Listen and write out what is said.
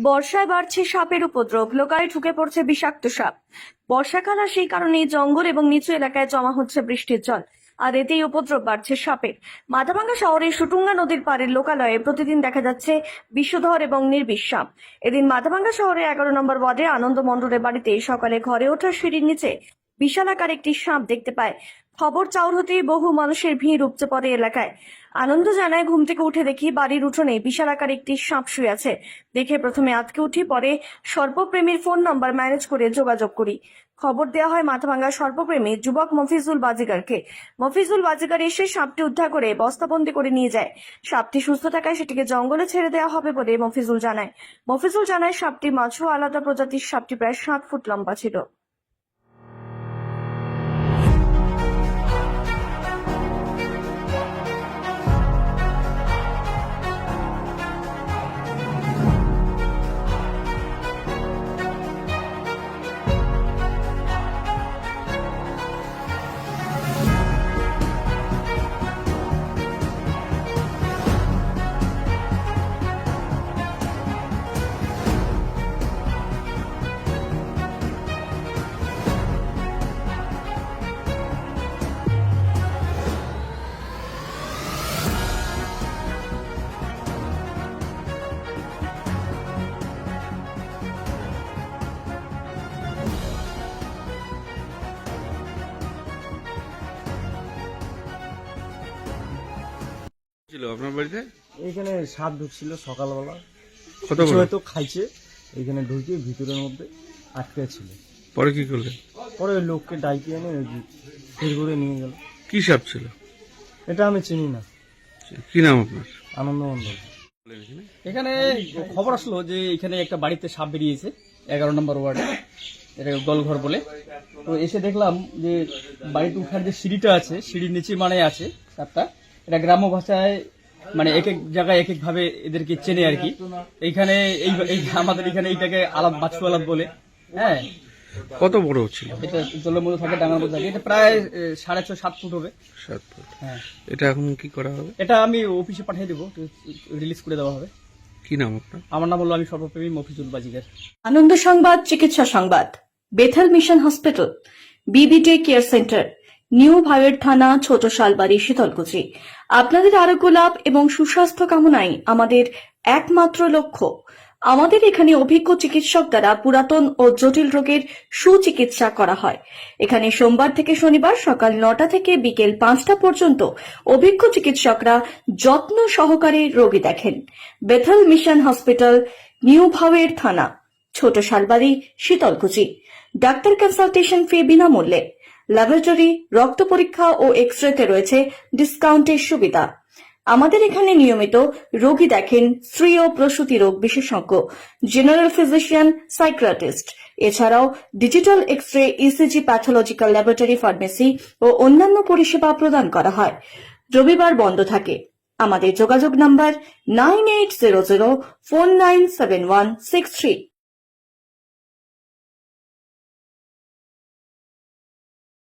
বর্ষায় বাড়ছে সাপের উপদ্রব, লোকালয়ে ঢুকে পড়ছে বিষাক্ত সাপ। বর্ষাকাল আর সেই কারণেই জঙ্গল এবং নিচু এলাকায় জমা হচ্ছে বৃষ্টির জল, আর এতেই উপদ্রব বাড়ছে সাপের। মাথাভাঙ্গা শহরের সুটুঙ্গা নদীর পাড়ের লোকালয়ে প্রতিদিন দেখা যাচ্ছে বিষধর এবং নির্বিষ সাপ। এদিন মাথাভাঙ্গা শহরের 11 নম্বর ওয়ার্ডে আনন্দ মণ্ডলের বাড়িতে সকালে ঘরে ওঠার সিঁড়ির নিচে বিশালাকার একটি সাপ দেখতে পায়। খবর চাউর হতেই বহু মানুষের ভিড় উপচে পড়ে এলাকায়। আনন্দ জানায়, ঘুম থেকে উঠে দেখি বাড়ির উঠোনে বিশালাকার একটি সাপ শুয়ে আছে। দেখে প্রথমে আঁতকে উঠি, পরে সর্পপ্রেমীর ফোন নাম্বার ম্যানেজ করে যোগাযোগ করি। খবর দেওয়া হয় মাথাভাঙ্গা সর্পপ্রেমী যুবক মফিজুল বাজিগারকে। মফিজুল বাজিগার এসে সাপটি উদ্ধার করে বস্তাবন্দি করে নিয়ে যায়। সাপটি সুস্থ থাকায় সেটিকে জঙ্গলে ছেড়ে দেওয়া হবে বলে মফিজুল জানায় সাপটি মাছও আলাদা প্রজাতির। সাপটি প্রায় 7 ফুট লম্বা ছিল। ছিল আপনার বাড়িতে? এইখানে সাপ ঢুকছিল সকালবেলা, কত কিছু বড়? হয়তো খাইছে, এইখানে ঢুকে ভিতরের মধ্যে আটকে ছিল। পরে কি করলেন? পরে ওই লোককে ডাইকে এনে ফের করে নিয়ে গেল। কি সাপ ছিল? এটা আমি চিনি না। কি নাম আপনার? আনন্দ মণ্ডল। এখানে খবর আসলো যে এখানে একটা বাড়িতে সাপ বেরিয়েছে 11 নম্বর ওয়ার্ডে, এটা গোলঘর বলে। তো এসে দেখলাম যে বাড়িতে উঠার যে সিঁড়িটা আছে, সিঁড়ির নিচে মানে আছে সাপটা। এটা গ্রাম্য ভাষায় মানে এক এক জায়গায় এক এক ভাবে এদেরকে চেনে আর কি। এইখানে এই আমাদের এখানে এইটাকে আলাপ বাছু আলাপ বলে। হ্যাঁ, কত বড় ছিল? এটা জলের মধ্যে থাকে, ডাঙার মধ্যে থাকে। এটা প্রায় 6.5-7 ফুট হবে। 7 ফুট। হ্যাঁ, এটা এখন কি করা হবে? এটা আমি অফিসে পাঠিয়ে দেবো, রিলিজ করে দেওয়া হবে। কি নাম আপনার? আমার নাম হলো, আমি সর্বপ্রেমী মফিজুল বাজিগার। আনন্দ সংবাদ, চিকিৎসা সংবাদ। Bethell mission hospital, বিবিডি care centre, new ভাইয়ের থানা, ছোট শালবাড়ি, শীতলকুচি। আপনাদের আরোগ্য লাভ এবং সুস্বাস্থ্য কামনাই আমাদের একমাত্র লক্ষ্য। আমাদের এখানে অভিজ্ঞ চিকিৎসক দ্বারা পুরাতন ও জটিল রোগের সুচিকিৎসা করা হয়। এখানে সোমবার থেকে শনিবার সকাল 9টা থেকে বিকেল 5টা পর্যন্ত অভিজ্ঞ চিকিৎসকরা যত্ন সহকারে রোগী দেখেন। বেথেল মিশন হসপিটাল, নিউ ভাইয়ের থানা, ছোট শালবাড়ি, শীতলকুচি। ডাক্তার কনসালটেশন ফি বিনামূল্যে। ল্যাবরেটরি, রক্ত পরীক্ষা ও এক্স-রেতে রয়েছে ডিসকাউন্টের সুবিধা। আমাদের এখানে নিয়মিত রোগী দেখেন স্ত্রী ও প্রসূতি রোগ বিশেষজ্ঞ, জেনারেল ফিজিশিয়ান, সাইকিয়াট্রিস্ট। এছাড়াও digital X-ray, ECG, pathological laboratory, pharmacy ও অন্যান্য পরিষেবা প্রদান করা হয়। রবিবার বন্ধ থাকে। আমাদের যোগাযোগ নাম্বার 9800497163।